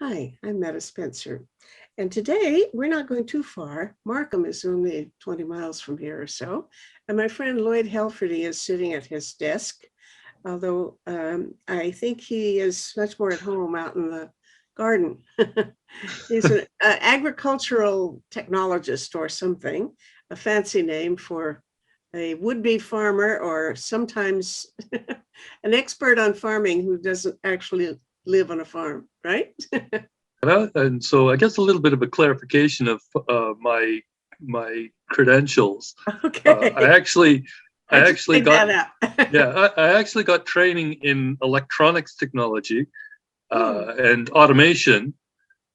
Hi, I'm Metta Spencer. And today we're not going too far. Markham is only 20 miles from here or so. And my friend Lloyd Helferty is sitting at his desk, although I think he is much more at home out in the garden. He's an agricultural technologist or something, a fancy name for a would-be farmer or sometimes an expert on farming who doesn't actually live on a farm, right? And so I guess a little bit of a clarification of my credentials. Okay. I actually I just made got that up. I actually got training in electronics technology and automation.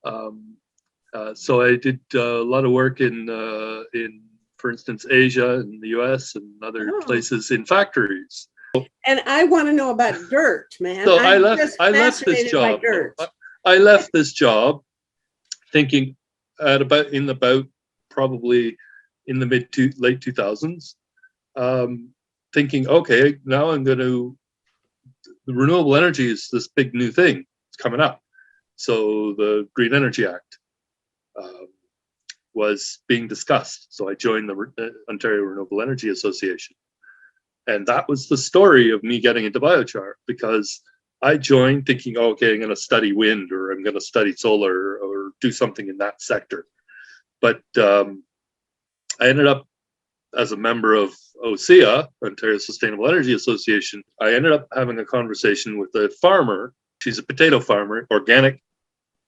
So I did a lot of work in for instance Asia and the U.S. and other places in factories. And I want to know about dirt, man. So I'm just I left this fascinated by job. dirt. I left this job thinking about probably in the late 2000s, thinking, okay, now the renewable energy is this big new thing. It's coming up. So the Green Energy Act was being discussed. So I joined the Ontario Renewable Energy Association. And that was the story of me getting into biochar, because I joined thinking, oh, okay, I'm going to study wind or I'm going to study solar or do something in that sector. But I ended up as a member of OSEA, Ontario Sustainable Energy Association. I ended up having a conversation with a farmer. She's a potato farmer, organic,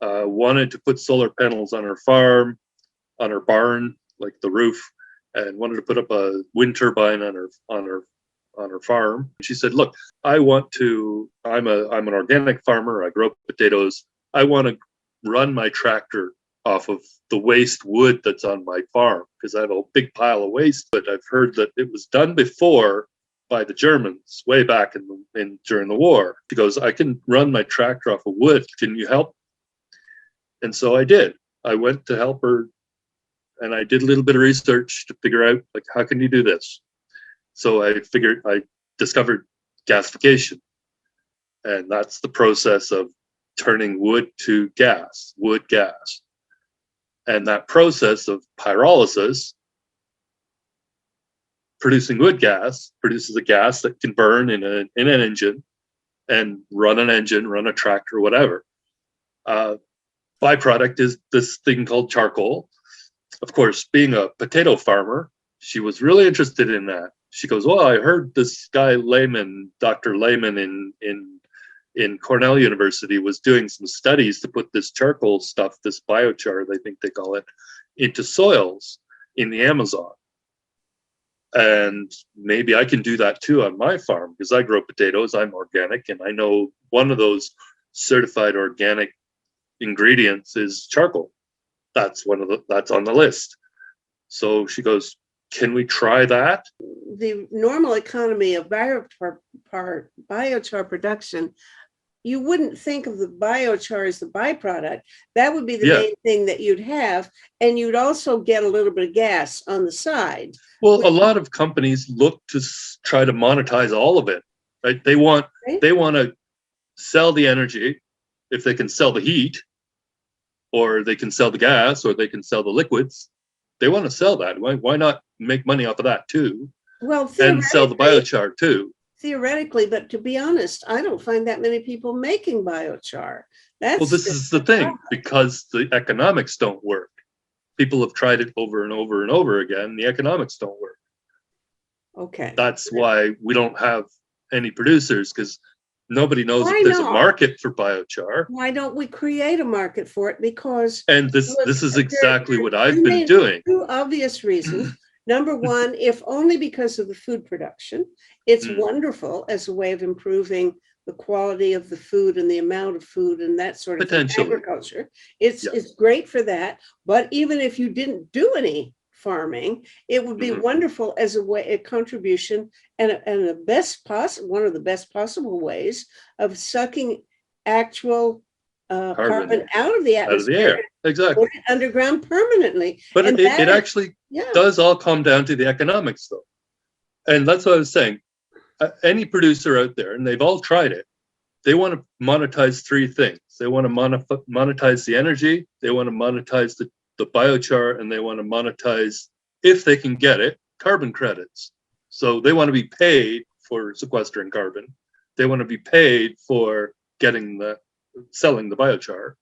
wanted to put solar panels on her farm, on her barn, like the roof, and wanted to put up a wind turbine on her farm. She said, look, I'm an organic farmer. I grow potatoes. I want to run my tractor off of the waste wood that's on my farm because I have a big pile of waste. But I've heard that it was done before by the Germans way back during the war. She goes, I can run my tractor off of wood. Can you help? And so I did. I went to help her, and I did a little bit of research to figure out, like, how can you do this? So I discovered gasification. And that's the process of turning wood to gas, wood gas. And that process of pyrolysis, producing wood gas, produces a gas that can burn in an engine and run a tractor, whatever. Byproduct is this thing called charcoal. Of course, being a potato farmer, she was really interested in that. She goes, well, I heard this guy Dr. Lehman in Cornell University was doing some studies to put this charcoal stuff, this biochar, I think they call it, into soils in the Amazon. And maybe I can do that too on my farm because I grow potatoes, I'm organic, and I know one of those certified organic ingredients is charcoal. That's on the list. So she goes, can we try that? The normal economy of biochar production, you wouldn't think of the biochar as the byproduct. That would be the main thing that you'd have. And you'd also get a little bit of gas on the side. Well, a lot of companies look to try to monetize all of it, right? They want to sell the energy if they can sell the heat, or they can sell the gas, or they can sell the liquids. They want to sell that. Why not make money off of that too? Well, and sell the biochar too. Theoretically, but to be honest, I don't find that many people making biochar. Well, this is the thing, because the economics don't work. People have tried it over and over and over again. The economics don't work. Okay. That's why we don't have any producers, because nobody knows if there's a market for biochar. Why don't we create a market for it? Because this is exactly what I've been doing. Two obvious reasons. Number one, if only because of the food production, it's wonderful as a way of improving the quality of the food and the amount of food and that sort of agriculture. It's great for that. But even if you didn't do any farming, it would be wonderful as a contribution and the one of the best possible ways of sucking actual carbon out of the atmosphere, exactly, underground permanently. But it actually does all come down to the economics, though, and that's what I was saying. Any producer out there, and they've all tried it, they want to monetize three things. They want to monetize the energy. They want to monetize the biochar, and they want to monetize, if they can get it, carbon credits. So they want to be paid for sequestering carbon. They want to be paid for selling the biochar.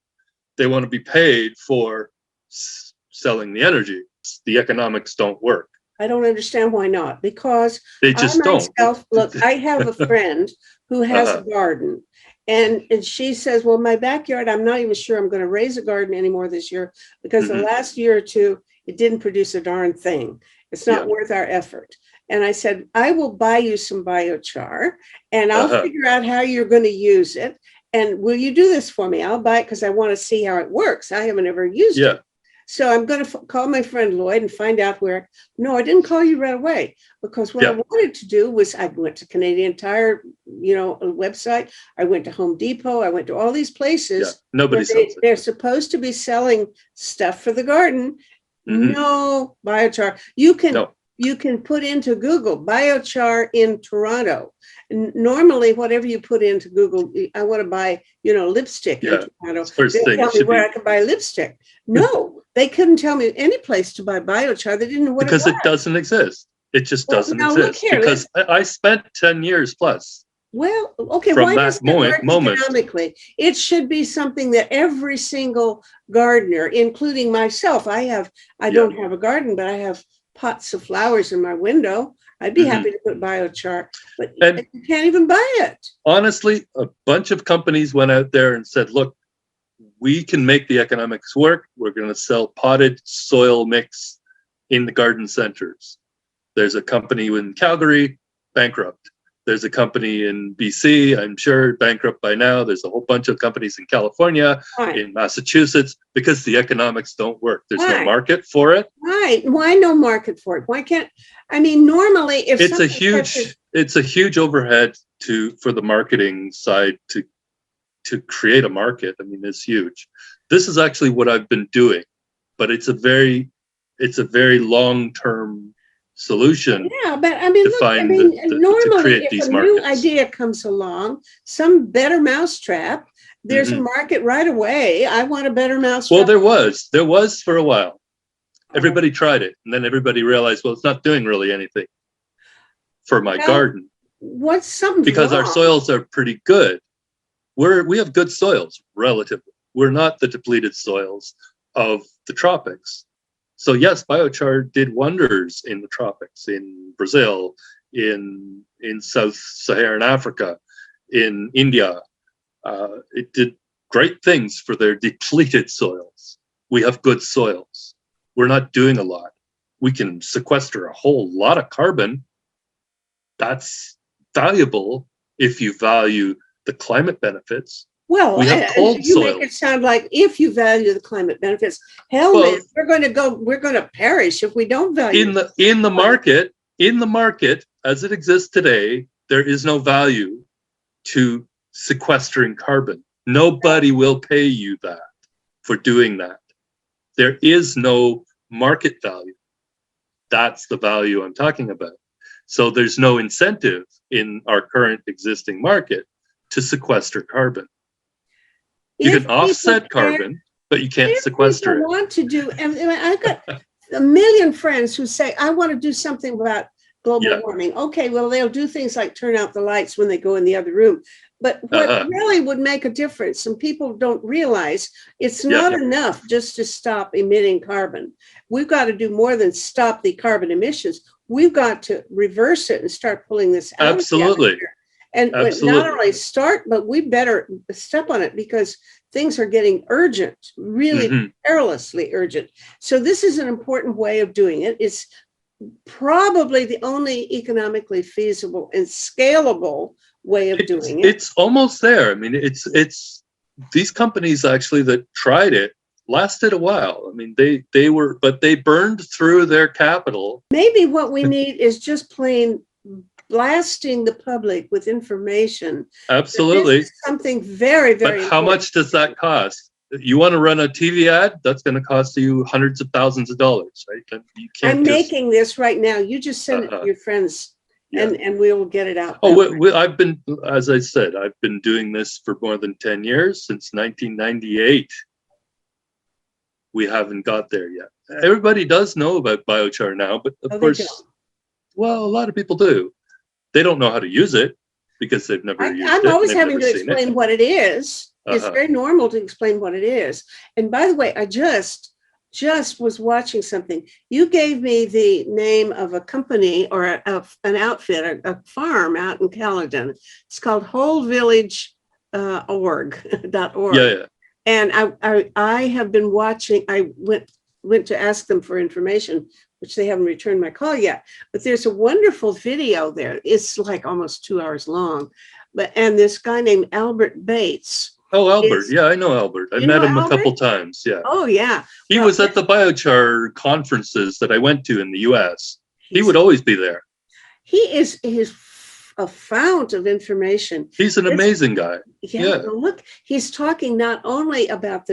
They want to be paid for selling the energy. The economics don't work. I don't understand why not. Because they just don't. Look, I have a friend who has a garden, and she says, well, my backyard, I'm not even sure I'm going to raise a garden anymore this year because the last year or two, it didn't produce a darn thing. It's not worth our effort. And I said, I will buy you some biochar and I'll figure out how you're going to use it. And will you do this for me? I'll buy it because I want to see how it works. I haven't ever used it. So I'm going to call my friend Lloyd and find out where. No, I didn't call you right away because what I wanted to do was I went to Canadian Tire, website. I went to Home Depot. I went to all these places. Nobody sells it. They're supposed to be selling stuff for the garden. No biochar. You can put into Google biochar in Toronto. Normally, whatever you put into Google, I want to buy, lipstick in Toronto. They tell me where I can buy lipstick. No, they couldn't tell me any place to buy biochar. They didn't know what because it was. It doesn't exist. It just doesn't exist. Here, because I spent 10 years plus. Well, okay, from why that moment. Economically, it should be something that every single gardener, including myself, I don't have a garden, but I have pots of flowers in my window. I'd be happy to put biochar, but you can't even buy it. Honestly, a bunch of companies went out there and said, look, we can make the economics work. We're going to sell potted soil mix in the garden centers. There's a company in Calgary, bankrupt. There's a company in BC, I'm sure, bankrupt by now. There's a whole bunch of companies in California, in Massachusetts, because the economics don't work. There's no market for it. Right. Why no market for it? Why can't, normally if it's a huge overhead for the marketing side to create a market. It's huge. This is actually what I've been doing, but it's a very long-term solution. Yeah, but normally to create if a new idea comes along, some better mousetrap, there's a market right away. I want a better mousetrap. Well, there was for a while. Everybody tried it, and then everybody realized, well, it's not doing really anything for my garden. What's something because wrong? Our soils are pretty good. We have good soils relatively. We're not the depleted soils of the tropics. So yes, biochar did wonders in the tropics, in Brazil, in Sub-Saharan Africa, in India. It did great things for their depleted soils. We have good soils. We're not doing a lot. We can sequester a whole lot of carbon. That's valuable if you value the climate benefits. Well, we have cold you soils. make it sound like if you value the climate benefits, man, we're going to perish if we don't value in the market as it exists today. There is no value to sequestering carbon. Nobody will pay you that for doing that. There is no market value. That's the value I'm talking about. So there's no incentive in our current existing market to sequester carbon. You can offset carbon, but you can't sequester it. Want to do, I've got a million friends who say, I want to do something about global warming. Okay, well, they'll do things like turn out the lights when they go in the other room. But what really would make a difference, and people don't realize, it's not enough just to stop emitting carbon. We've got to do more than stop the carbon emissions. We've got to reverse it and start pulling this out. Absolutely. And not only start, but we better step on it because things are getting urgent, really perilously urgent. So this is an important way of doing it. It's probably the only economically feasible and scalable way of doing it. It's almost there. It's these companies actually that tried it lasted a while. But they burned through their capital. Maybe what we need is just plain blasting the public with information. Absolutely. This is something very, very But how much does that cost? You want to run a TV ad? That's going to cost you hundreds of thousands of dollars, right? You can't making this right now. You just send it to your friends. yeah. and we'll get it out. Oh, I've been, as I said, I've been doing this for more than 10 years, since 1998. We haven't got there yet. Everybody does know about biochar now, but of Oh, they course, don't. well, a lot of people do. They don't know how to use it because they've never used I'm it and always they've having never to seen it. explain what it is. It's Uh-huh. very normal to explain what it is. And by the way, I just was watching something. You gave me the name of a company or an outfit, a farm out in Caledon. It's called Whole Village org. .org. Yeah, yeah. And I have been watching. I went to ask them for information, which they haven't returned my call yet. But there's a wonderful video there. It's like almost 2 hours long. And this guy named Albert Bates. Oh, Albert. Yeah, I know Albert. I met him a couple times. Yeah. Oh, yeah. He was at the biochar conferences that I went to in the US. He would always be there. He's a fount of information. He's an amazing guy. Yeah. Well, look, he's talking not only about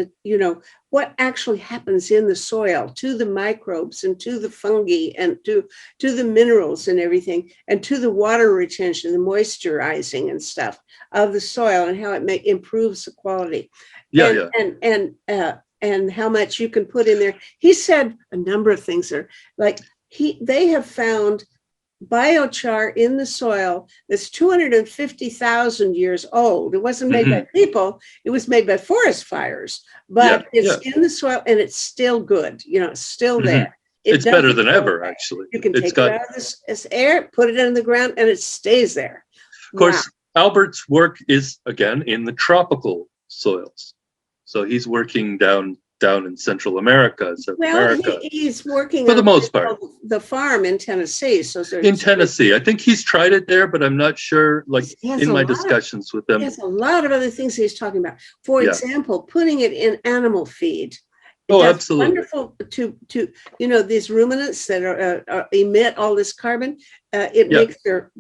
what actually happens in the soil, to the microbes and to the fungi and to the minerals and everything, and to the water retention, the moisturizing and stuff of the soil, and how it improves the quality. Yeah, And how much you can put in there. He said a number of things there. Like they have found biochar in the soil that's 250,000 years old. It wasn't made by people, it was made by forest fires, but it's in the soil and it's still good. It's still there. It's better than ever, actually. You can take it out of this air, put it in the ground, and it stays there. Of course, Albert's work is, again, in the tropical soils. So he's working down in Central America, South America. He's working for the most part. The farm in Tennessee. So in Tennessee, I think he's tried it there, but I'm not sure. Like in my discussions with them, there's a lot of other things he's talking about. For example, putting it in animal feed. Absolutely. Wonderful to these ruminants that emit all this carbon. It makes their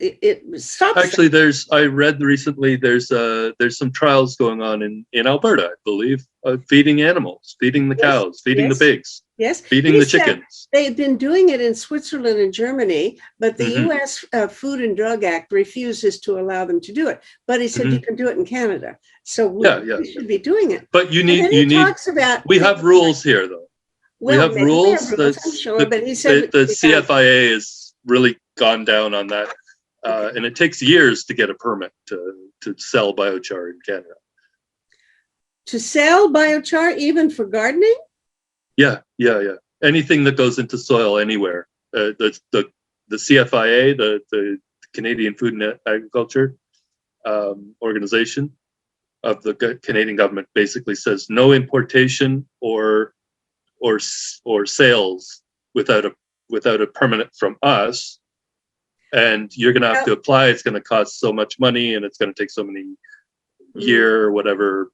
it stops. Actually, I read recently there's some trials going on in Alberta, I believe, feeding animals, feeding the cows, feeding the pigs, feeding the chickens. They've been doing it in Switzerland and Germany, but the U.S. Food and Drug Act refuses to allow them to do it. But he said you can do it in Canada, so we should be doing it. But we have rules here, though. We have rules. I'm sure, but he said the CFIA has really gone down on that. And it takes years to get a permit to sell biochar in Canada. To sell biochar, even for gardening? Yeah. Anything that goes into soil anywhere. The CFIA, the Canadian Food and Agriculture organization of the Canadian government, basically says no importation or sales without a permit from us. And you're going to have to apply. It's going to cost so much money, and it's going to take so many year or whatever.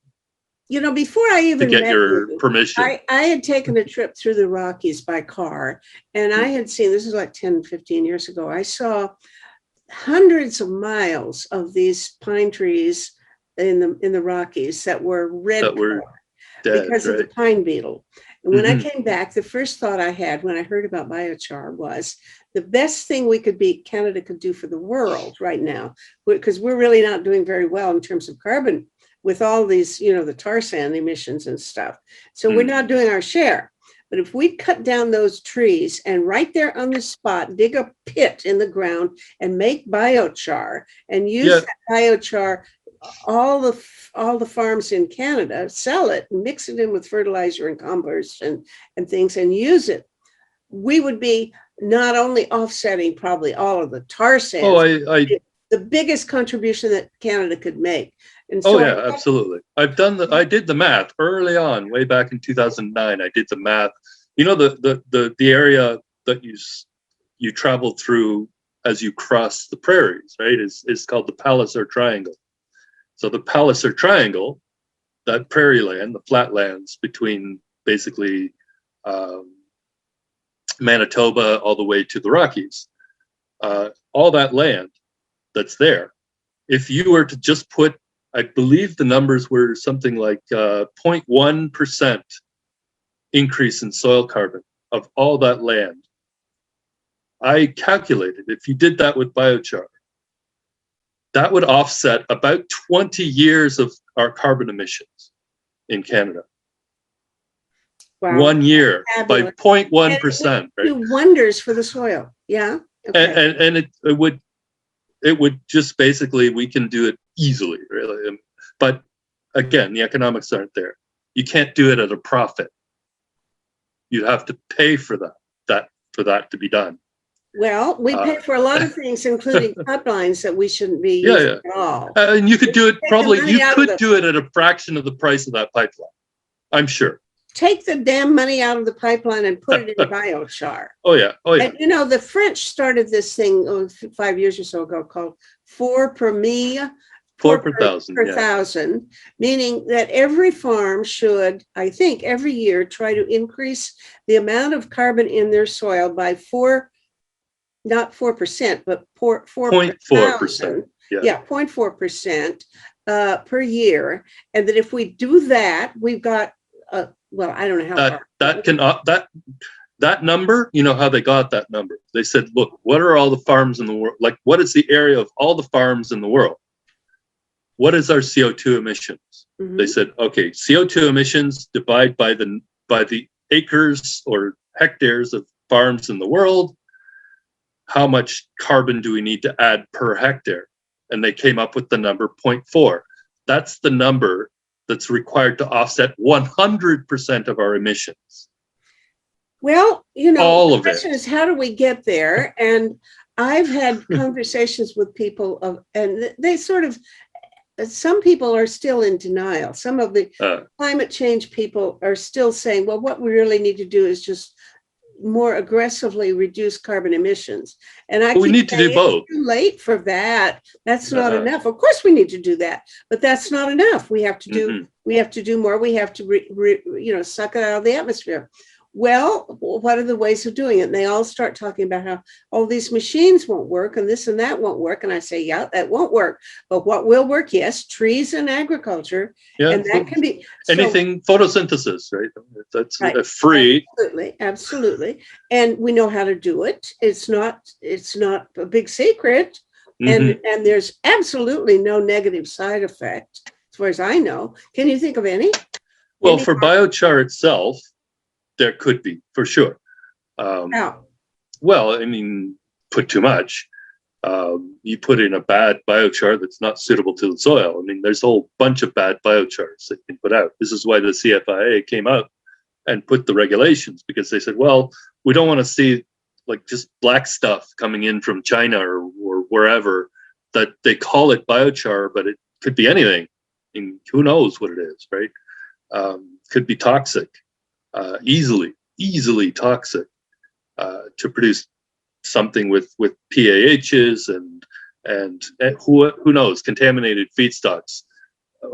Before I even to get your permission, I had taken a trip through the Rockies by car, and I had seen, this is like 10, 15 years ago, I saw hundreds of miles of these pine trees in the Rockies that were red dead, because of the pine beetle. And when I came back, the first thought I had when I heard about biochar was the best thing Canada could do for the world right now, because we're really not doing very well in terms of carbon with all these, the tar sand emissions and stuff. So we're not doing our share. But if we cut down those trees and right there on the spot, dig a pit in the ground and make biochar and use that biochar, all the farms in Canada sell it, mix it in with fertilizer and compost and things and use it, we would be not only offsetting probably all of the tar sand, the biggest contribution that Canada could make. And so absolutely. I did the math early on, way back in 2009. I did the math. The area that you travel through as you cross the prairies, right, is called the Palliser Triangle. So the Palliser Triangle, that prairie land, the flatlands between basically Manitoba all the way to the Rockies, all that land that's there, if you were to just put, I believe the numbers were something like 0.1% increase in soil carbon of all that land I calculated if you did that with biochar, that would offset about 20 years of our carbon emissions in Canada. Wow. 1 year by Fabulous. 0.1%, right? Do wonders for the soil. Yeah. Okay. And it would just basically, we can do it easily, really. But again, the economics aren't there. You can't do it at a profit. You have to pay for that to be done. Well, we pay for a lot of things, including pipelines that we shouldn't be Yeah, using at all. and you could do it probably. money You out of could the- do it at a fraction of the price of that pipeline. I'm sure. Take the damn money out of the pipeline and put it in biochar. Oh yeah. And, you know, the French started this thing 5 years or so ago called 4 per mille, 4 per thousand. per thousand, meaning that every farm should, I think, every year try to increase the amount of carbon in their soil by not 4%, but 0.4%. Yeah, 0.4% per year. And that if we do that, we've got, well, I don't know how far. That number, you know how they got that number? They said, look, what are all the farms in the world? Like, what is the area of all the farms in the world? What is our CO2 emissions? Mhm. They said, okay, CO2 emissions divide by the acres or hectares of farms in the world. How much carbon do we need to add per hectare? And they came up with the number 0.4. That's the number that's required to offset 100% of our emissions. Well, you know, All the of it. question is, how do we get there? And I've had conversations with people and they sort of, some people are still in denial. Some of the climate change people are still saying, well, what we really need to do is just more aggressively reduce carbon emissions. And we need to do both. It's too late for that. That's not enough. Of course we need to do that, but that's not enough. We have to do, we have to do more. We have to, suck it out of the atmosphere. Well, what are the ways of doing it? And they all start talking about how, oh, these machines won't work and this and that won't work. And I say, yeah, that won't work. But what will work? Yes, trees and agriculture. Yeah, and that can be anything, photosynthesis, right? That's right. Free. Absolutely. And we know how to do it. It's not a big secret. And there's absolutely no negative side effect, as far as I know. Can you think of any? Well, for biochar itself, there could be, for sure. How? Well, I mean, put too much. You put in a bad biochar that's not suitable to the soil. I mean, there's a whole bunch of bad biochars that you can put out. This is why the CFIA came out and put the regulations, because they said, well, we don't want to see like just black stuff coming in from China or wherever, that they call it biochar, but it could be anything. I mean, who knows what it is, right? Could be toxic. Easily toxic to produce something with PAHs and who knows, contaminated feedstocks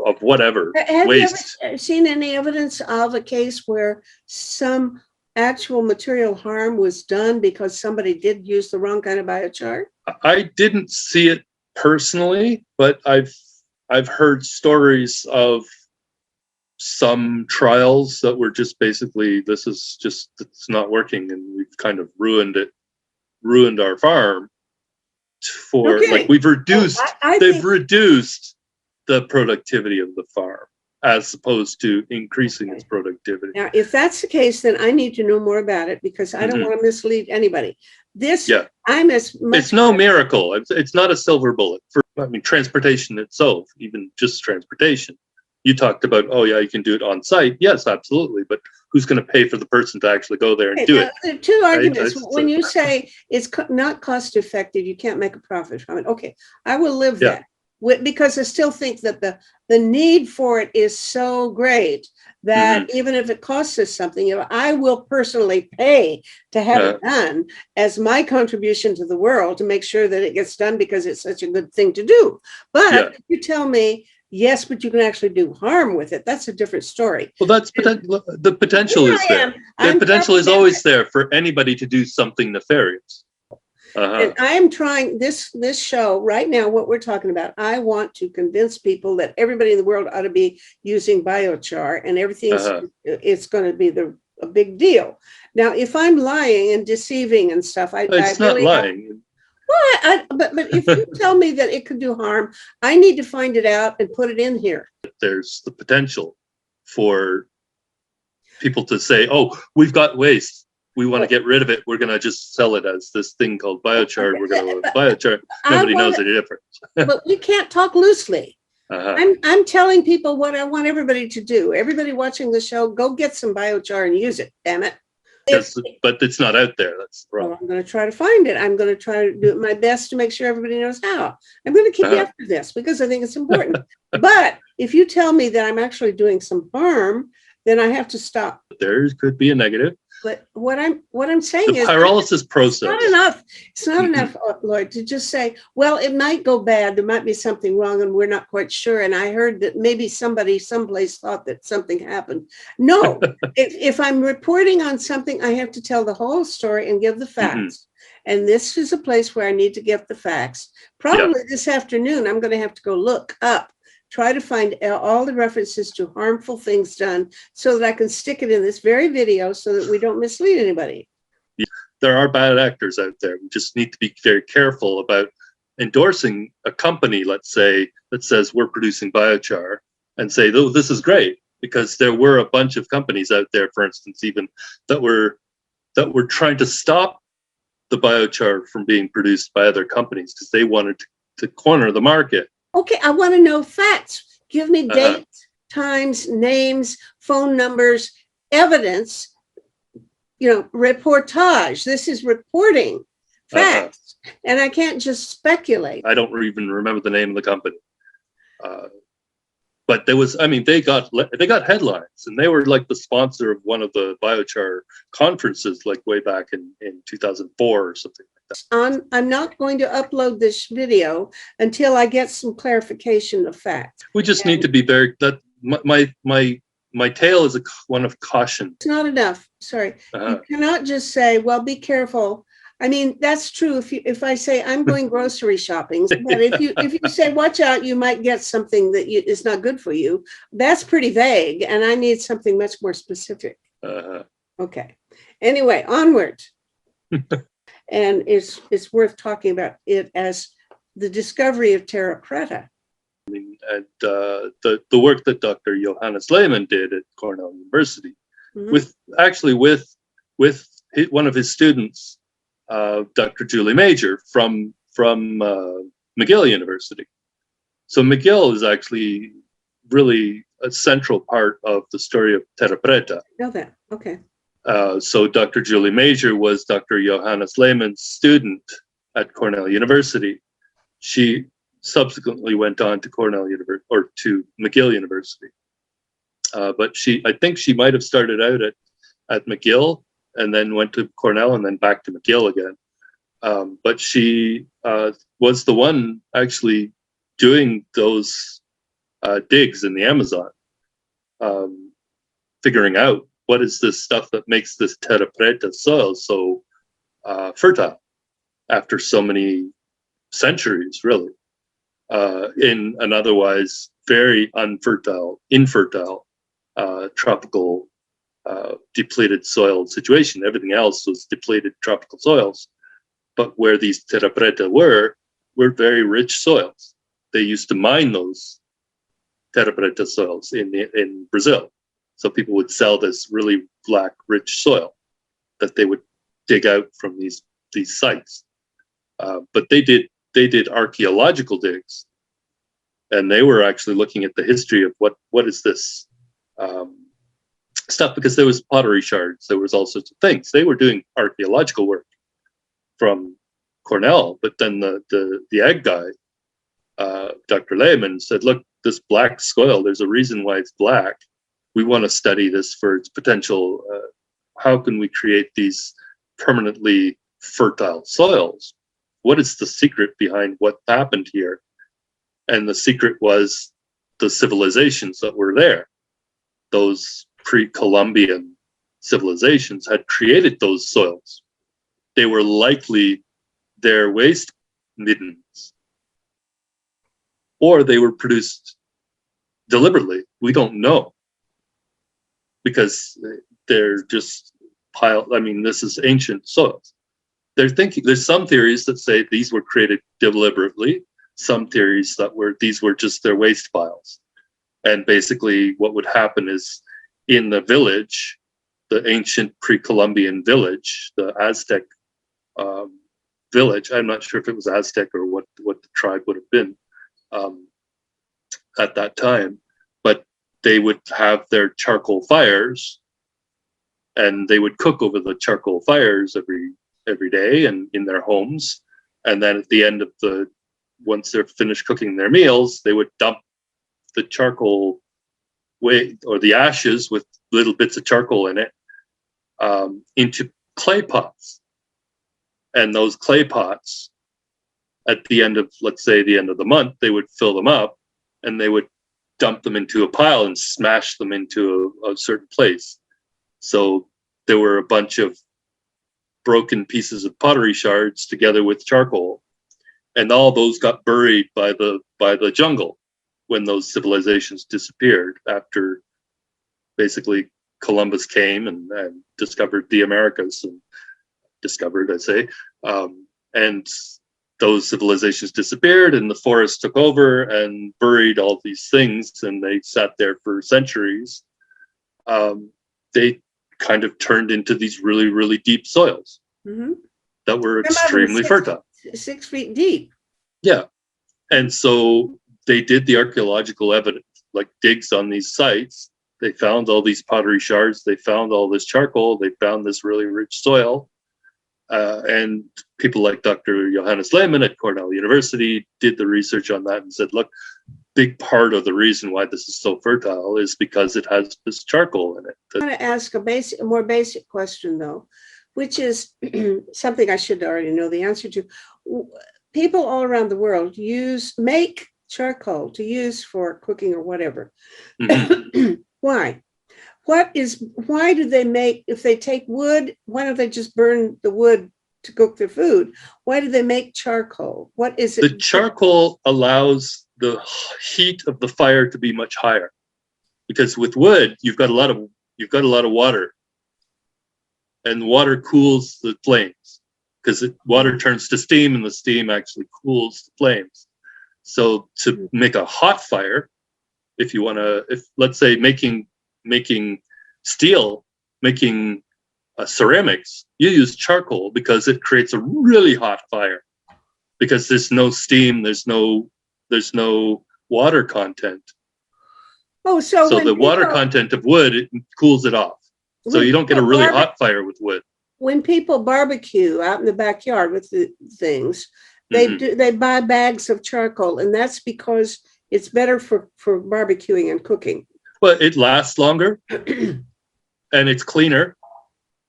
of whatever waste. You ever seen any evidence of a case where some actual material harm was done because somebody did use the wrong kind of biochar? I didn't see it personally, but I've heard stories of some trials that were just basically, it's not working, and we've kind of ruined our farm for like we've reduced they've reduced the productivity of the farm as opposed to increasing its productivity. Now, if that's the case, then I need to know more about it, because I don't want to mislead anybody. I'm as much. It's no miracle. It's not a silver bullet for, transportation itself, even just transportation. You talked about, oh yeah, you can do it on site. Yes, absolutely. But who's going to pay for the person to actually go there and do it? There are two arguments. Right? When you say it's not cost effective, you can't make a profit from it. Okay, I will live that, because I still think that the need for it is so great that even if it costs us something, I will personally pay to have it done as my contribution to the world to make sure that it gets done, because it's such a good thing to do. But if you tell me, yes, but you can actually do harm with it, that's a different story. Well, that's the potential is there. The potential is always there for anybody to do something nefarious. And I'm trying this show right now, what we're talking about, I want to convince people that everybody in the world ought to be using biochar, and everything it's going to be the a big deal. Now, if I'm lying and deceiving and stuff, I It's not really have. lying. But if you tell me that it could do harm, I need to find it out and put it in here. There's the potential for people to say, "Oh, we've got waste. We want to get rid of it. We're going to just sell it as this thing called biochar. We're going to biochar." Nobody knows any different. But we can't talk loosely. Uh-huh. I'm telling people what I want everybody to do. Everybody watching the show, go get some biochar and use it. Damn it. But it's not out there. That's the problem. Well, I'm going to try to find it. I'm going to try to do my best to make sure everybody knows how. I'm going to keep you after this because I think it's important. But if you tell me that I'm actually doing some harm, then I have to stop. There could be a negative. But what I'm saying The is pyrolysis process. It's not enough. It's not enough, Lloyd, to just say, well, it might go bad. There might be something wrong and we're not quite sure. And I heard that maybe somebody someplace thought that something happened. No, if I'm reporting on something, I have to tell the whole story and give the facts. And this is a place where I need to get the facts. Probably this afternoon, I'm going to have to go look up, try to find all the references to harmful things done so that I can stick it in this very video so that we don't mislead anybody. There are bad actors out there. We just need to be very careful about endorsing a company, let's say, that says we're producing biochar and say, oh, this is great, because there were a bunch of companies out there, for instance, even that were trying to stop the biochar from being produced by other companies because they wanted to corner the market. Okay, I want to know facts. Give me dates, times, names, phone numbers, evidence, reportage. This is reporting facts. And I can't just speculate. I don't even remember the name of the company. But there was, they got headlines, and they were like the sponsor of one of the biochar conferences, like way back in 2004 or something like that. I'm not going to upload this video until I get some clarification of facts. We just need to be very, that my tale is one of caution. It's not enough. Sorry. You cannot just say, well, be careful. I mean, that's true if I say I'm going grocery shopping, but if you say, watch out, you might get something that is not good for you, that's pretty vague, and I need something much more specific. Okay. Anyway, onward. And it's worth talking about it as the discovery of terra preta. And the work that Dr. Johannes Lehmann did at Cornell University, with one of his students, Dr. Julie Major from McGill University. So McGill is actually really a central part of the story of terra preta. I know that. Okay. So Dr. Julie Major was Dr. Johannes Lehmann's student at Cornell University. She subsequently went on to to McGill University. But I think she might have started out at McGill and then went to Cornell and then back to McGill again. But she was the one actually doing those digs in the Amazon, figuring out what is this stuff that makes this terra preta soil so fertile after so many centuries, really, in an otherwise very infertile tropical depleted soil situation. Everything else was depleted tropical soils, but where these terra preta were very rich soils. They used to mine those terra preta soils in Brazil. So people would sell this really black, rich soil that they would dig out from these sites. But they did archaeological digs, and they were actually looking at the history of what is this stuff, because there was pottery shards, there was all sorts of things. They were doing archaeological work from Cornell, but then the ag guy, Dr. Lehmann, said, look, this black soil, there's a reason why it's black. We want to study this for its potential. How can we create these permanently fertile soils? What is the secret behind what happened here? And the secret was the civilizations that were there. Those pre-Columbian civilizations had created those soils. They were likely their waste middens, or they were produced deliberately. We don't know, because they're just piled. I mean, this is ancient soils. They're thinking there's some theories that say these were created deliberately, some theories that these were just their waste piles. And basically what would happen is in the village, the ancient pre-Columbian village, the Aztec village, I'm not sure if it was Aztec or what the tribe would have been at that time, but they would have their charcoal fires and they would cook over the charcoal fires every day and in their homes. And then at the end of once they're finished cooking their meals, they would dump the charcoal or the ashes with little bits of charcoal in it into clay pots. And those clay pots, at the end of, let's say, the end of the month, they would fill them up and they would dump them into a pile and smash them into a certain place. So there were a bunch of broken pieces of pottery shards together with charcoal, and all those got buried by the jungle when those civilizations disappeared after basically Columbus came and discovered the Americas and discovered, I say, and those civilizations disappeared and the forest took over and buried all these things, and they sat there for centuries. They kind of turned into these really, really deep soils that were extremely fertile. 6 feet deep. Yeah. And so they did the archaeological evidence, like digs on these sites. They found all these pottery shards. They found all this charcoal. They found this really rich soil. And people like Dr. Johannes Lehmann at Cornell University did the research on that and said, look, big part of the reason why this is so fertile is because it has this charcoal in it. I want to ask a more basic question, though, which is something I should already know the answer to. People all around the world make charcoal to use for cooking or whatever. Mm-hmm. Why? Why do they make, if they take wood, why don't they just burn the wood to cook their food? Why do they make charcoal? What is it? The charcoal allows the heat of the fire to be much higher, because with wood you've got a lot of water, and water cools the flames because water turns to steam and the steam actually cools the flames. So to make a hot fire, if let's say making steel, making ceramics, you use charcoal because it creates a really hot fire, because there's no steam, there's no water content. Oh, so the water content of wood, it cools it off. So you don't get a really hot fire with wood. When people barbecue out in the backyard with the things, they buy bags of charcoal, and that's because it's better for barbecuing and cooking. Well, it lasts longer and it's cleaner.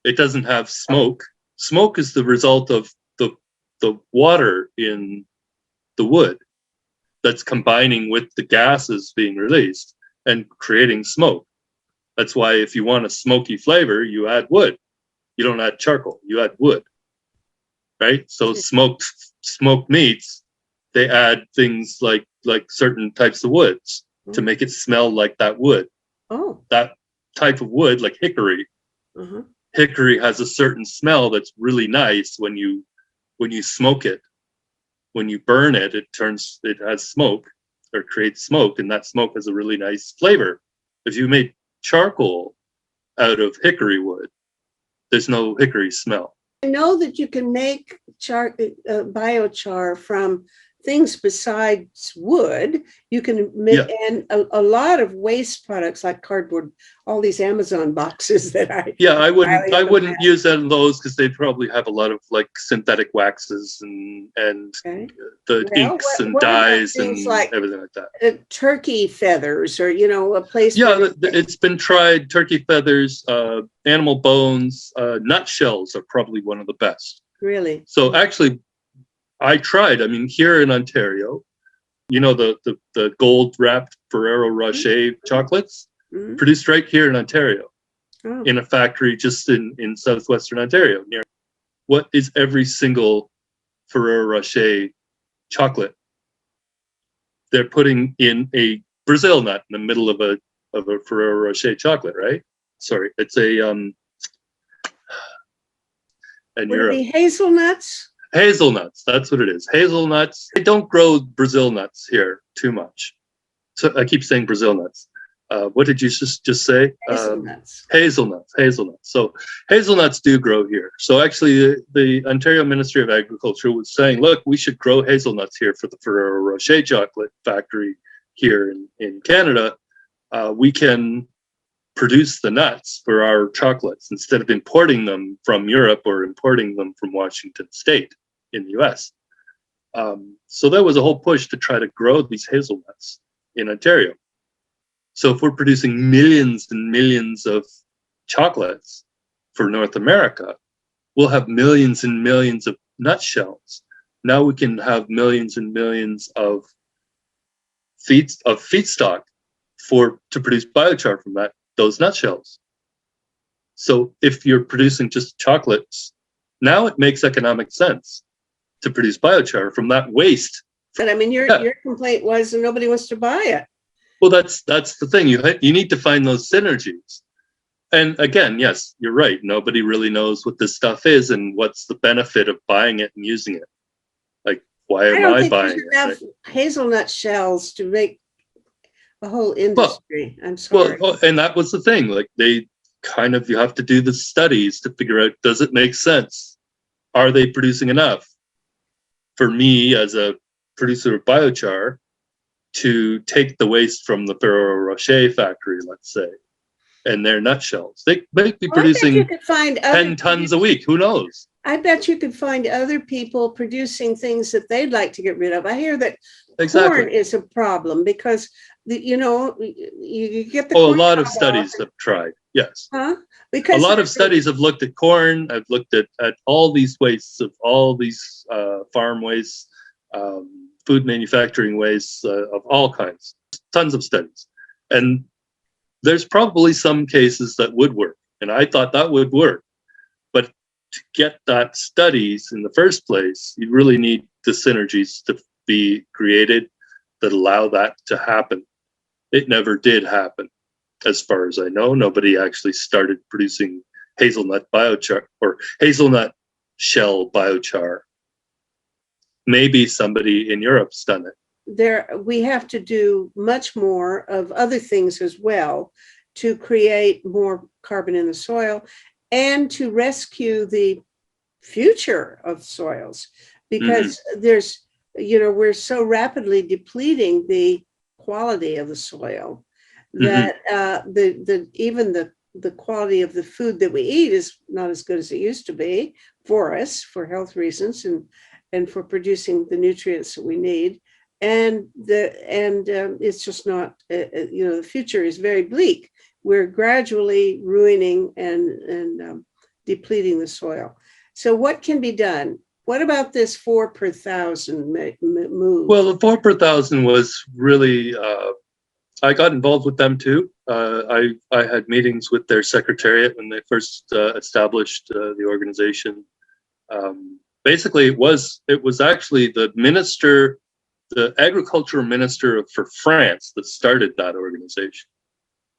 It doesn't have smoke. Smoke is the result of the water in the wood that's combining with the gases being released and creating smoke. That's why if you want a smoky flavor, you add wood. You don't add charcoal, you add wood. Right? So smoked meats, they add things like certain types of woods to make it smell like that wood. Oh. That type of wood, like hickory. Uh-huh. Hickory has a certain smell that's really nice when you smoke it. When you burn it, it has smoke or creates smoke, and that smoke has a really nice flavor. If you made charcoal out of hickory wood, there's no hickory smell. I know that you can make biochar from things besides wood. You can make and a lot of waste products like cardboard, all these Amazon boxes that I wouldn't use those because they probably have a lot of like synthetic waxes and the inks and dyes and like, everything like that. Turkey feathers, or a place. It's been tried. Turkey feathers, animal bones, nutshells are probably one of the best. Really? So actually, I tried. I mean, here in Ontario, the gold wrapped Ferrero Rocher chocolates produced right here in Ontario, in a factory just in southwestern Ontario. What is every single Ferrero Rocher chocolate? They're putting in a Brazil nut in the middle of a Ferrero Rocher chocolate, right? sorry, it's a and Would it Europe. be hazelnuts? Hazelnuts, that's what it is. Hazelnuts. They don't grow Brazil nuts here too much. So I keep saying Brazil nuts. What did you just say? Hazelnuts. Hazelnuts. So hazelnuts do grow here. So actually, the Ontario Ministry of Agriculture was saying, look, we should grow hazelnuts here for the Ferrero Rocher chocolate factory here in Canada. We can produce the nuts for our chocolates instead of importing them from Europe or importing them from Washington State in the US. So there was a whole push to try to grow these hazelnuts in Ontario. So if we're producing millions and millions of chocolates for North America, we'll have millions and millions of nutshells. Now we can have millions and millions of feedstock to produce biochar from those nutshells. So if you're producing just chocolates, now it makes economic sense to produce biochar from that waste. But I mean, your complaint was that nobody wants to buy it. Well, that's the thing. You need to find those synergies. And again, yes, you're right. Nobody really knows what this stuff is and what's the benefit of buying it and using it. Like, why am I buying it? Enough hazelnut shells to make a whole industry. I'm sorry. Well, and that was the thing. Like, you have to do the studies to figure out, does it make sense? Are they producing enough for me as a producer of biochar to take the waste from the Ferrero Rocher factory, let's say, and their nutshells? They might be producing 10 tons a week. Who knows? I bet you could find other people producing things that they'd like to get rid of. I hear that corn is a problem because you get the a lot of studies have tried. Yes. Because a lot of studies have looked at corn. I've looked at all these wastes of all these farm wastes, food manufacturing wastes of all kinds. Tons of studies. And there's probably some cases that would work. And I thought that would work. But to get that studies in the first place, you really need the synergies to be created that allow that to happen. It never did happen. As far as I know, nobody actually started producing hazelnut biochar or hazelnut shell biochar. Maybe somebody in Europe's done it. We have to do much more of other things as well to create more carbon in the soil and to rescue the future of soils, because we're so rapidly depleting the quality of the soil that even the quality of the food that we eat is not as good as it used to be for us, for health reasons and for producing the nutrients that we need. And it's just not, the future is very bleak. We're gradually ruining and depleting the soil. So what can be done? What about this 4 per 1,000 move? Well, the 4 per 1,000 was really, I got involved with them too. I had meetings with their secretariat when they first established the organization. Basically, it was actually the agricultural minister for France that started that organization,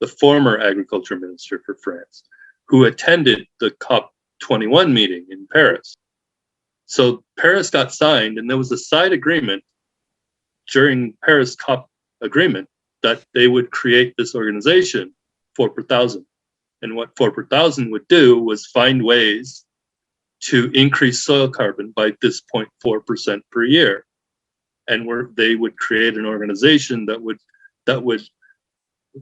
the former agriculture minister for France, who attended the COP21 meeting in Paris. So Paris got signed, and there was a side agreement during Paris COP agreement that they would create this organization, 4 per 1,000. And what 4 per 1,000 would do was find ways to increase soil carbon by this 0.4% per year. And they would create an organization that would,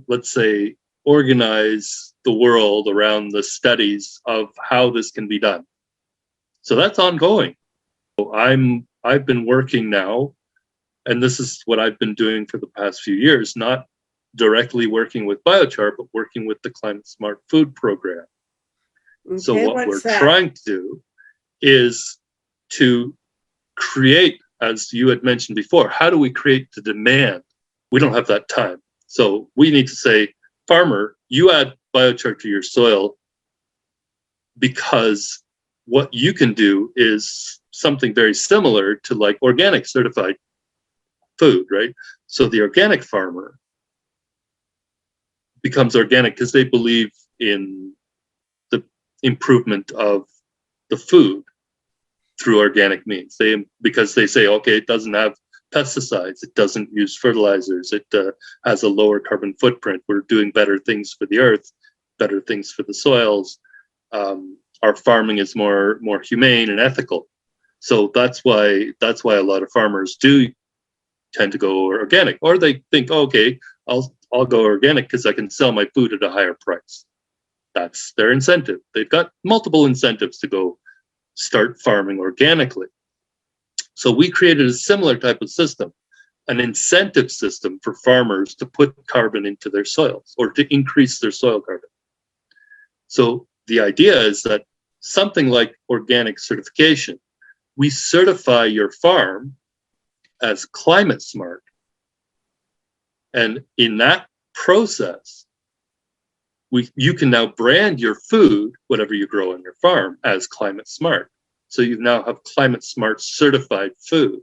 let's say, organize the world around the studies of how this can be done. So that's ongoing. I've been working now, and this is what I've been doing for the past few years, not directly working with biochar, but working with the Climate Smart Food Program. Okay, so what we're trying to do is to create, as you had mentioned before, how do we create the demand? We don't have that time. So we need to say, farmer, you add biochar to your soil because what you can do is something very similar to like organic certified food, right? So the organic farmer becomes organic because they believe in the improvement of the food through organic means. Because they say, okay, it doesn't have pesticides, it doesn't use fertilizers, it has a lower carbon footprint. We're doing better things for the earth, better things for the soils. Our farming is more humane and ethical. So that's why a lot of farmers do tend to go organic, or they think, okay, I'll go organic because I can sell my food at a higher price. That's their incentive. They've got multiple incentives to go start farming organically. So we created a similar type of system, an incentive system for farmers to put carbon into their soils or to increase their soil carbon. So the idea is that something like organic certification, we certify your farm as climate smart. And in that process, you can now brand your food, whatever you grow on your farm, as climate smart. So you now have climate smart certified food.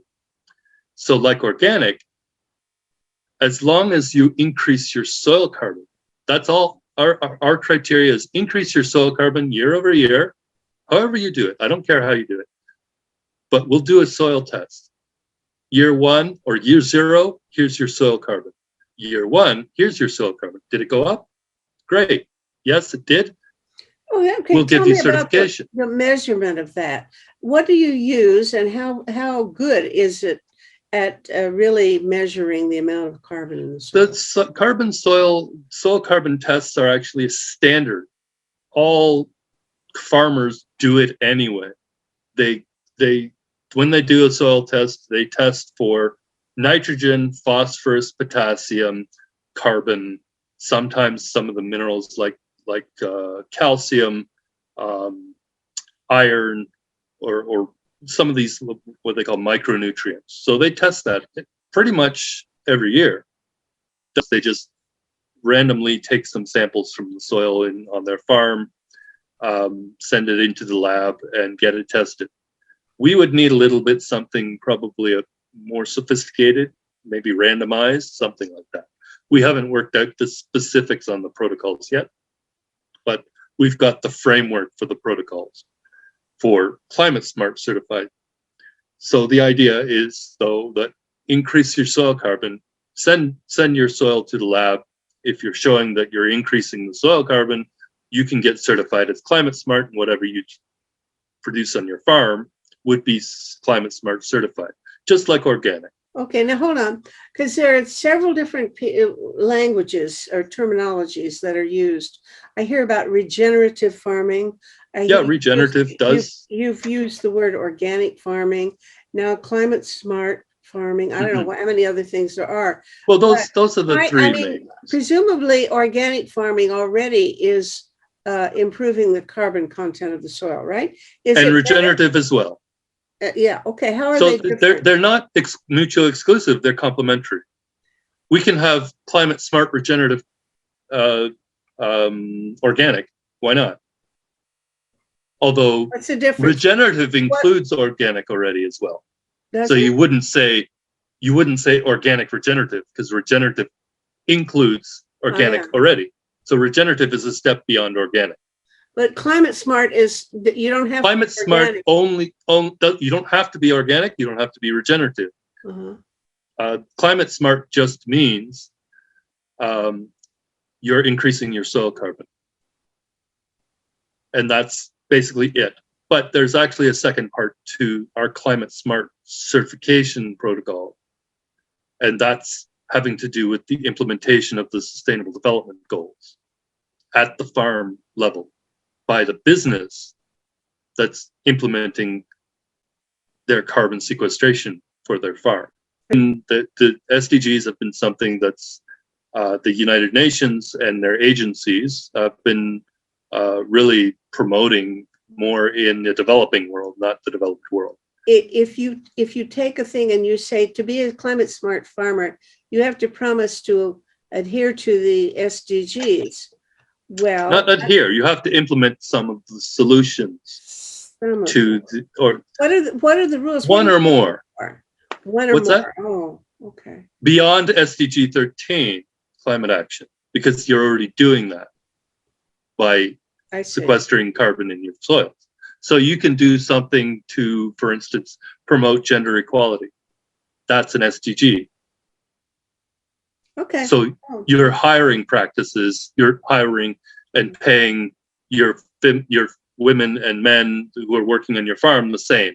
So like organic, as long as you increase your soil carbon, that's all. Our criteria is increase your soil carbon year over year, however you do it. I don't care how you do it, but we'll do a soil test. Year 1 or year 0, here's your soil carbon. Year 1, here's your soil carbon. Did it go up? Great. Yes, it did. Oh, yeah, okay. We'll Tell give you me about certification. the measurement of that. What do you use, and how good is it at really measuring the amount of carbon in the soil? The soil carbon tests are actually a standard. All farmers do it anyway. They when they do a soil test, they test for nitrogen, phosphorus, potassium, carbon, sometimes some of the minerals like calcium, iron, or some of these what they call micronutrients. So they test that pretty much every year. They just randomly take some samples from the soil on their farm, send it into the lab, and get it tested. We would need a little bit something probably a more sophisticated, maybe randomized, something like that. We haven't worked out the specifics on the protocols yet, but we've got the framework for the protocols for climate smart certified. So the idea is, though, that increase your soil carbon, send your soil to the lab. If you're showing that you're increasing the soil carbon, you can get certified as climate smart, and whatever you produce on your farm would be climate smart certified, just like organic. Okay, now hold on, because there are several different languages or terminologies that are used. I hear about regenerative farming. Regenerative does. You've used the word organic farming. Now climate smart farming. I don't know how many other things there are. Well, those are the three main. Presumably, organic farming already is improving the carbon content of the soil, right? And regenerative as well. Yeah. Okay. How are they different? They're not mutually exclusive. They're complementary. We can have climate smart regenerative organic. Why not? Although what's the difference? Regenerative includes organic already as well. Does so it? you wouldn't say organic regenerative, because regenerative includes organic already. So regenerative is a step beyond organic. But climate smart is that you don't have climate to be smart organic. you don't have to be organic, you don't have to be regenerative. Uh-huh. Climate smart just means you're increasing your soil carbon, and that's basically it. But there's actually a second part to our climate smart certification protocol, and that's having to do with the implementation of the Sustainable Development Goals at the farm level by the business that's implementing their carbon sequestration for their farm. And the SDGs have been something that's the United Nations and their agencies have been really promoting more in the developing world, not the developed world. If you take a thing and you say, to be a climate smart farmer, you have to promise to adhere to the SDGs. Well, not adhere. You have to implement some of the solutions to or what are the rules? One or more. One or What's more. That? Oh, okay. Beyond SDG 13, climate action, because you're already doing that. by I see. sequestering carbon in your soils. So you can do something to, for instance, promote gender equality. That's an SDG. Okay. So your hiring practices, you're hiring and paying your women and men who are working on your farm the same.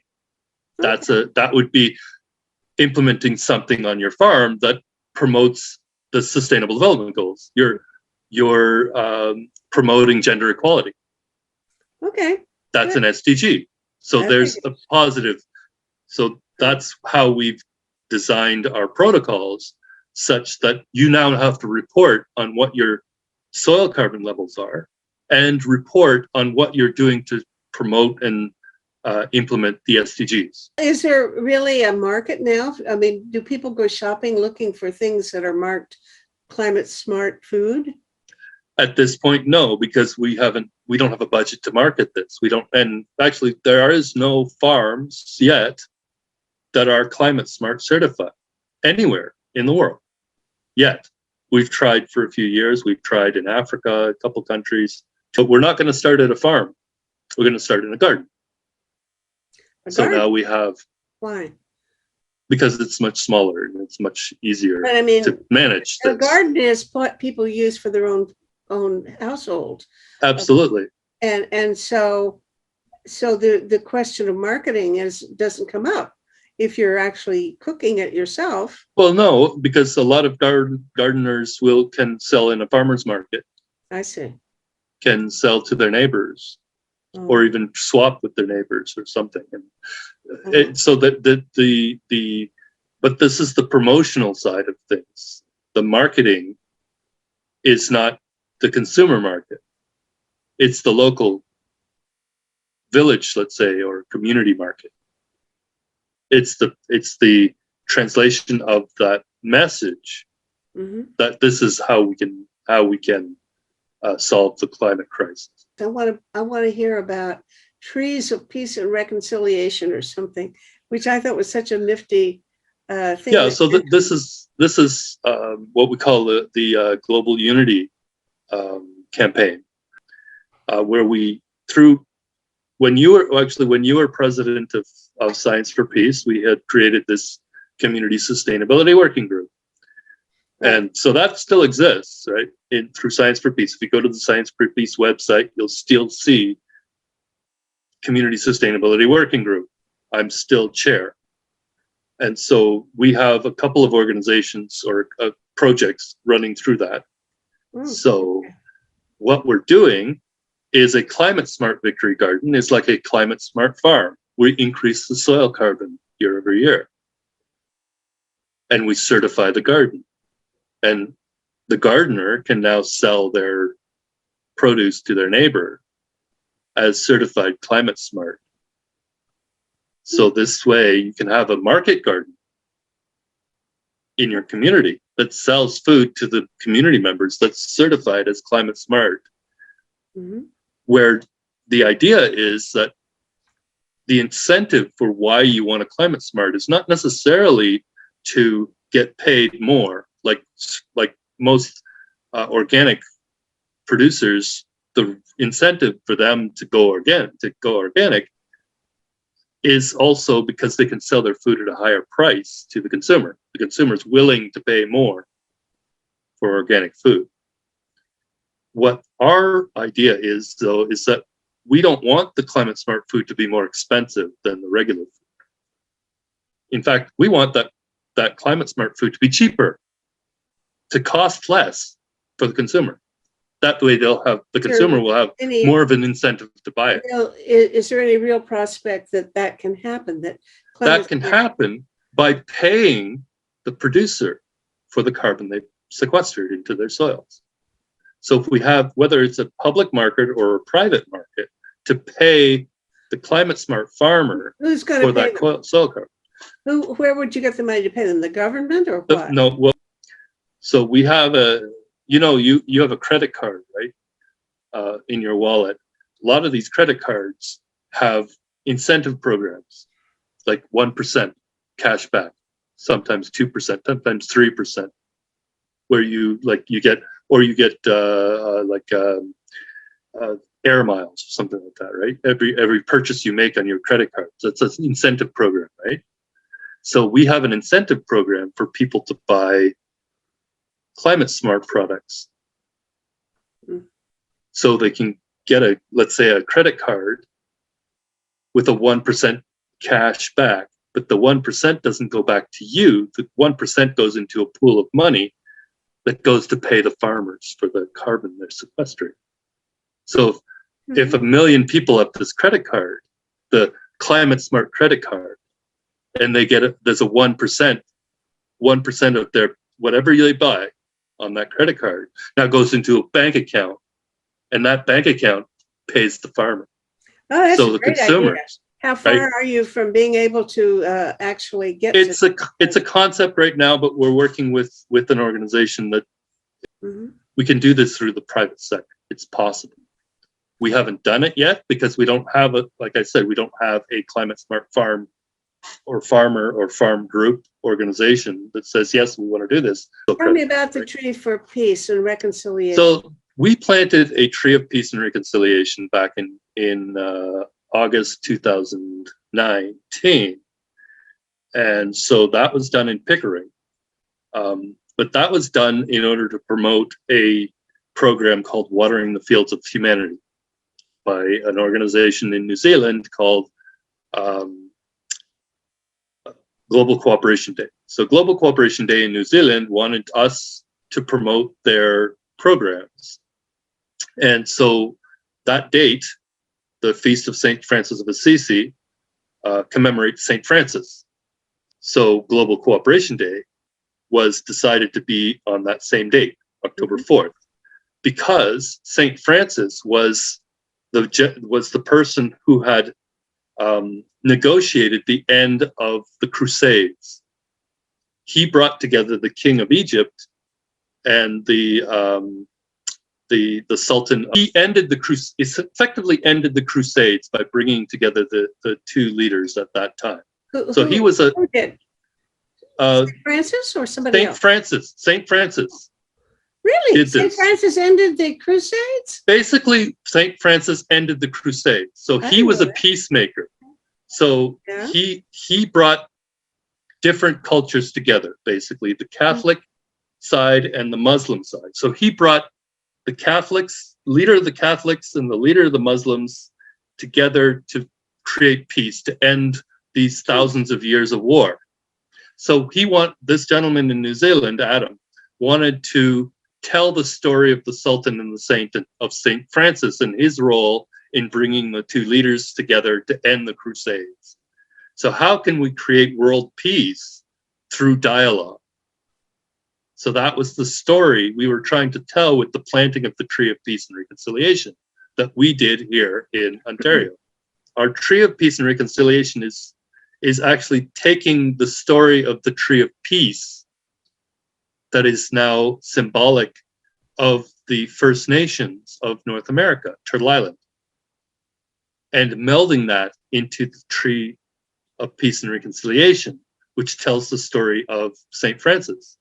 That would be implementing something on your farm that promotes the Sustainable Development Goals. You're promoting gender equality. Okay. That's an SDG. So there's a positive. So that's how we've designed our protocols, such that you now have to report on what your soil carbon levels are and report on what you're doing to promote and implement the SDGs. Is there really a market now? I mean, do people go shopping looking for things that are marked climate smart food? At this point, no, because we don't have a budget to market this. We don't, and actually there is no farms yet that are climate smart certified anywhere in the world yet. We've tried for a few years. We've tried in Africa, a couple countries, but we're not going to start at a farm. We're going to start in a garden. Now we have. Why? Because it's much smaller and it's much easier to manage. A garden is what people use for their own household. Absolutely. And so the question of marketing doesn't come up if you're actually cooking it yourself. Well, no, because a lot of gardeners can sell in a farmer's market. I see. Can sell to their neighbors, or even swap with their neighbors or something. And so that but this is the promotional side of things. The marketing is not the consumer market. It's the local village, let's say, or community market. It's the translation of that message that this is how we can solve the climate crisis. I want to hear about trees of peace and reconciliation or something, which I thought was such a nifty thing. Yeah, so this is what we call the Global Unity campaign, where when you were president of Science for Peace, we had created this community sustainability working group. And so that still exists, right? Through Science for Peace. If you go to the Science for Peace website, you'll still see Community Sustainability Working Group. I'm still chair. And so we have a couple of organizations or projects running through that. So what we're doing is a climate smart victory garden is like a climate smart farm. We increase the soil carbon year over year. And we certify the garden. And the gardener can now sell their produce to their neighbor as certified climate smart. So this way you can have a market garden in your community that sells food to the community members that's certified as climate smart. Where the idea is that the incentive for why you want a climate smart is not necessarily to get paid more. Like most organic producers, the incentive for them to go organic is also because they can sell their food at a higher price to the consumer. The consumer is willing to pay more for organic food. What our idea is, though, is that we don't want the climate smart food to be more expensive than the regular food. In fact, we want that climate smart food to be cheaper, to cost less for the consumer. That way the consumer will have more of an incentive to buy it. Is there any real prospect that can happen? That can happen by paying the producer for the carbon they've sequestered into their soils. So if we have, whether it's a public market or a private market, to pay the climate smart farmer for that soil carbon. Where would you get the money to pay them? The government or what? No, well, so we have you have a credit card, right? In your wallet. A lot of these credit cards have incentive programs, like 1% cash back, sometimes 2%, sometimes 3%, where you get air miles or something like that, right? Every purchase you make on your credit card. So it's an incentive program, right? So we have an incentive program for people to buy climate smart products. So they can get let's say a credit card with a 1% cash back, but the 1% doesn't go back to you. The 1% goes into a pool of money that goes to pay the farmers for the carbon they're sequestering. So if 1 million people have this credit card, the climate smart credit card, and they get there's a 1% of their whatever they buy on that credit card now goes into a bank account, and that bank account pays the farmer. Oh, that's so a the great consumers, idea. How far right? are you from being able to actually get it's a concept right now, but we're working with an organization that we can do this through the private sector. It's possible. We haven't done it yet because we don't have like I said, we don't have a climate smart farm or farmer or farm group organization that says, yes, we want to do this. Tell me about the Tree for Peace and Reconciliation. So we planted a tree of peace and reconciliation back in August 2019. And so that was done in Pickering. But that was done in order to promote a program called Watering the Fields of Humanity by an organization in New Zealand called Global Cooperation Day. So Global Cooperation Day in New Zealand wanted us to promote their programs. And so that date, the Feast of St. Francis of Assisi, commemorates St. Francis. So Global Cooperation Day was decided to be on that same date, October 4th, because St. Francis was the person who had negotiated the end of the Crusades. He brought together the King of Egypt and the Sultan. He effectively ended the Crusades by bringing together the two leaders at that time. He was who did? St. Francis or somebody else? Saint Francis. Really? St. Francis ended the Crusades? Basically, St. Francis ended the Crusades. So he was a peacemaker. So he brought different cultures together, basically the Catholic side and the Muslim side. So he brought the Catholics, leader of the Catholics and the leader of the Muslims together to create peace, to end these thousands of years of war. So this gentleman in New Zealand, Adam, wanted to tell the story of the Sultan and the Saint of St. Francis and his role in bringing the two leaders together to end the Crusades. So how can we create world peace through dialogue? So that was the story we were trying to tell with the planting of the Tree of Peace and Reconciliation that we did here in Ontario. Our Tree of Peace and Reconciliation is actually taking the story of the Tree of Peace that is now symbolic of the First Nations of North America, Turtle Island, and melding that into the Tree of Peace and Reconciliation, which tells the story of St. Francis.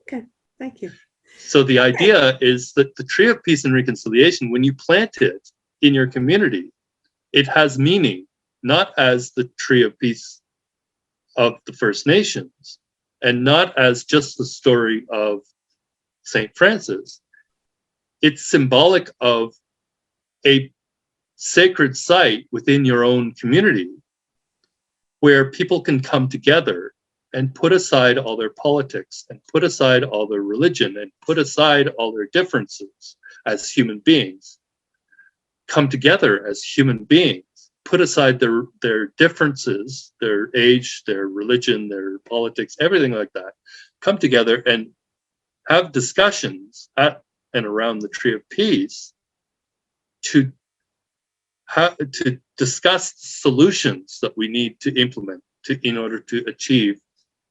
Okay, thank you. So the idea is that the Tree of Peace and Reconciliation, when you plant it in your community, it has meaning, not as the Tree of Peace of the First Nations, and not as just the story of St. Francis. It's symbolic of a sacred site within your own community where people can come together and put aside all their politics and put aside all their religion and put aside all their differences as human beings, come together as human beings, put aside their differences, their age, their religion, their politics, everything like that, come together and have discussions at and around the Tree of Peace to discuss solutions that we need to implement in order to achieve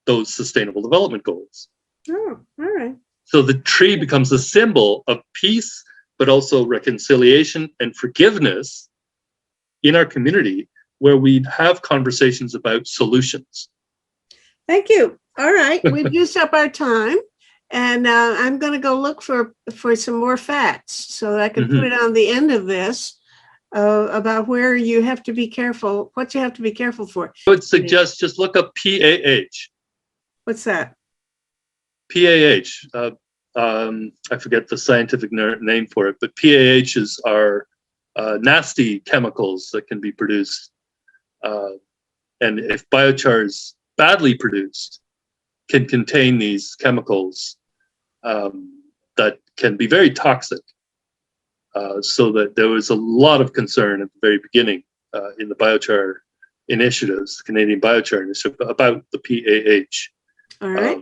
those sustainable development goals. Oh, all right. So the tree becomes a symbol of peace, but also reconciliation and forgiveness in our community, where we have conversations about solutions. Thank you. All right, we've used up our time. And I'm going to go look for some more facts so that I can put Mhm. it on the end of this about where you have to be careful, what you have to be careful for. I would suggest just look up PAH. What's that? PAH. I forget the scientific name for it, but PAHs are nasty chemicals that can be produced. And if biochar is badly produced, can contain these chemicals that can be very toxic. So that there was a lot of concern at the very beginning in the biochar initiatives, the Canadian Biochar Initiative, about the PAH All right.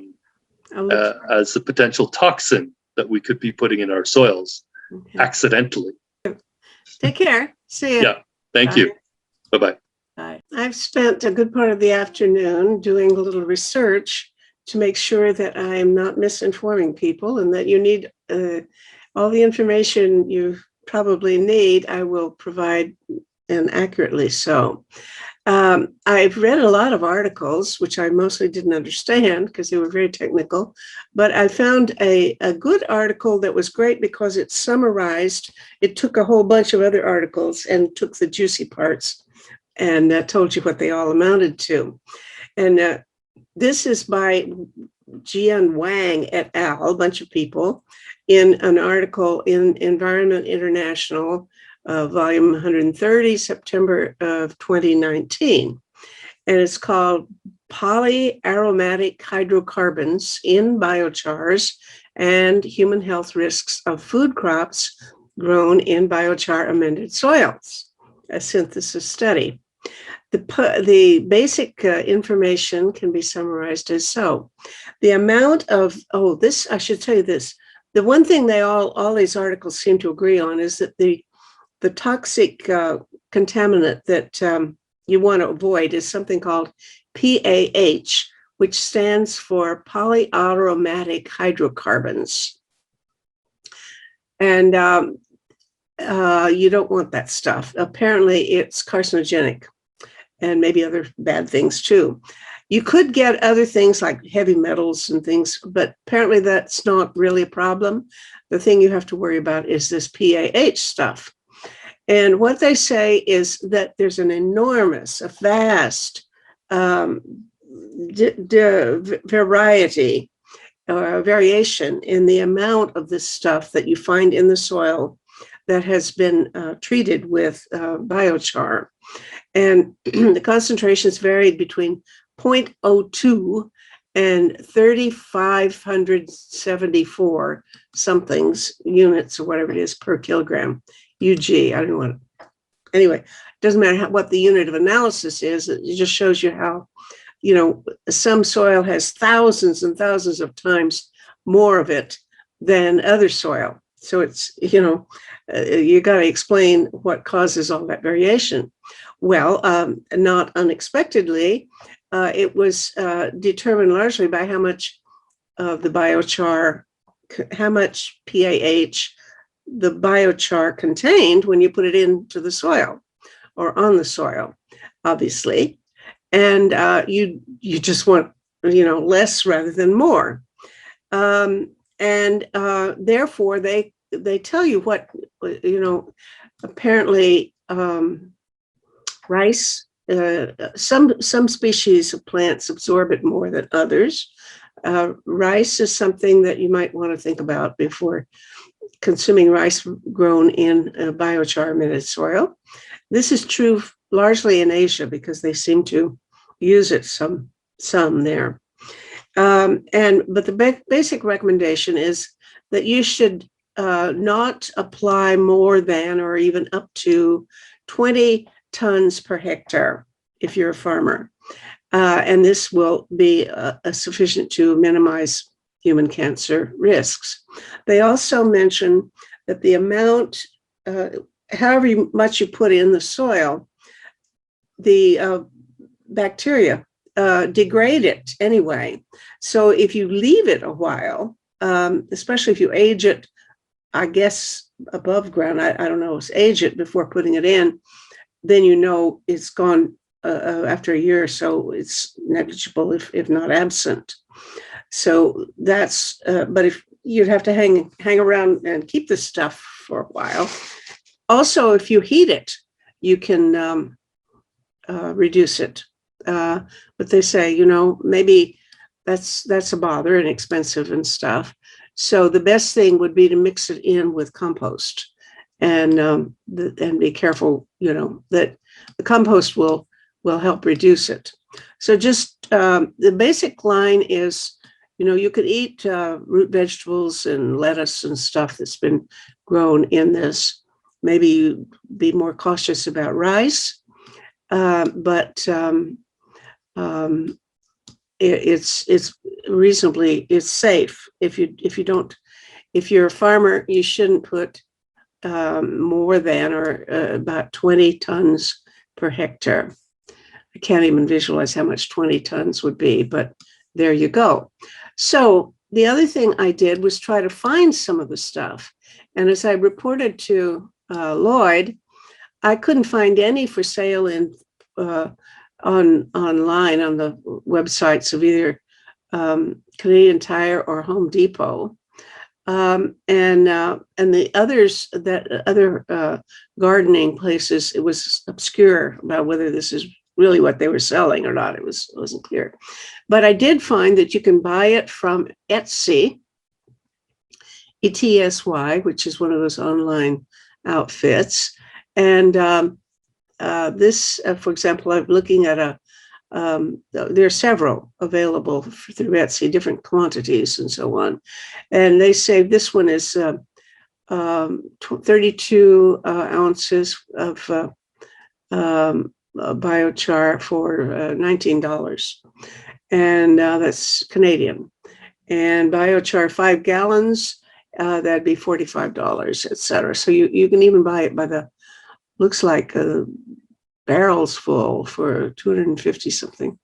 as a potential toxin that we could be putting in our soils accidentally. Take care. See you. Yeah, thank you. Bye-bye. Bye. I've spent a good part of the afternoon doing a little research to make sure that I am not misinforming people and that you need all the information you probably need, I will provide, and accurately so. I've read a lot of articles, which I mostly didn't understand because they were very technical, but I found a good article that was great because it summarized, it took a whole bunch of other articles and took the juicy parts and told you what they all amounted to. And this is by Jian Wang et al., a bunch of people, in an article in Environment International, volume 130, September of 2019. And it's called Polyaromatic Hydrocarbons in Biochars and Human Health Risks of Food Crops Grown in Biochar Amended Soils, a synthesis study. The basic information can be summarized as so. The amount of, I should tell you this. The one thing all these articles seem to agree on is that the toxic contaminant that you want to avoid is something called PAH, which stands for polyaromatic hydrocarbons. And you don't want that stuff. Apparently, it's carcinogenic and maybe other bad things too. You could get other things like heavy metals and things, but apparently that's not really a problem. The thing you have to worry about is this PAH stuff. And what they say is that there's an enormous, a vast variation in the amount of this stuff that you find in the soil that has been treated with biochar. And the concentrations varied between 0.02 and 3,574 somethings units or whatever it is per kilogram. UG, I don't want to. Anyway, it doesn't matter what the unit of analysis is. It just shows you how, some soil has thousands and thousands of times more of it than other soil. So it's, you got to explain what causes all that variation. Well, not unexpectedly, it was determined largely by how much of the biochar, how much PAH the biochar contained when you put it into the soil or on the soil, obviously. And you just want, less rather than more. Therefore, they tell you what, apparently rice, some species of plants absorb it more than others. Rice is something that you might want to think about before consuming rice grown in biochar amended soil. This is true largely in Asia because they seem to use it some there. But the basic recommendation is that you should not apply more than or even up to 20 tons per hectare if you're a farmer. And this will be sufficient to minimize human cancer risks. They also mention that the amount, however much you put in the soil, the bacteria degrade it anyway. So if you leave it a while, especially if you age it, I guess above ground, I don't know, age it before putting it in, then it's gone after a year or so, it's negligible if not absent. So that's, but if you'd have to hang around and keep this stuff for a while. Also, if you heat it, you can reduce it. But they say, maybe that's a bother and expensive and stuff. So the best thing would be to mix it in with compost, and be careful, that the compost will help reduce it. So just the basic line is, you could eat root vegetables and lettuce and stuff that's been grown in this. Maybe you be more cautious about rice, but it's reasonably, it's safe. If you're a farmer, you shouldn't put more than or about 20 tons per hectare. I can't even visualize how much 20 tons would be, but there you go. So the other thing I did was try to find some of the stuff. And as I reported to Lloyd, I couldn't find any for sale in online on the websites of either Canadian Tire or Home Depot. And the others, that other gardening places, it was obscure about whether this is really what they were selling or not. It wasn't clear. But I did find that you can buy it from Etsy, ETSY, which is one of those online outfits. And this, for example, I'm looking at there are several available through Etsy, different quantities and so on. And they say this one is 32 ounces of biochar for $19. And that's Canadian. And biochar 5 gallons, that'd be $45, et cetera. So you can even buy it by the, looks like barrels full for 250 something.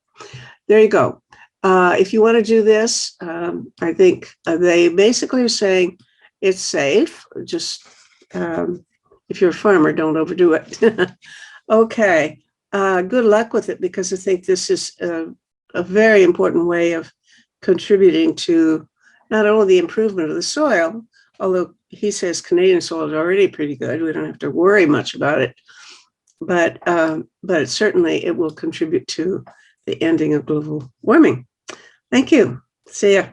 There you go. If you want to do this, I think they basically are saying it's safe. Just if you're a farmer, don't overdo it. Okay. Good luck with it, because I think this is a very important way of contributing to not only the improvement of the soil, although he says Canadian soil is already pretty good. We don't have to worry much about it. But certainly it will contribute to the ending of global warming. Thank you. See ya.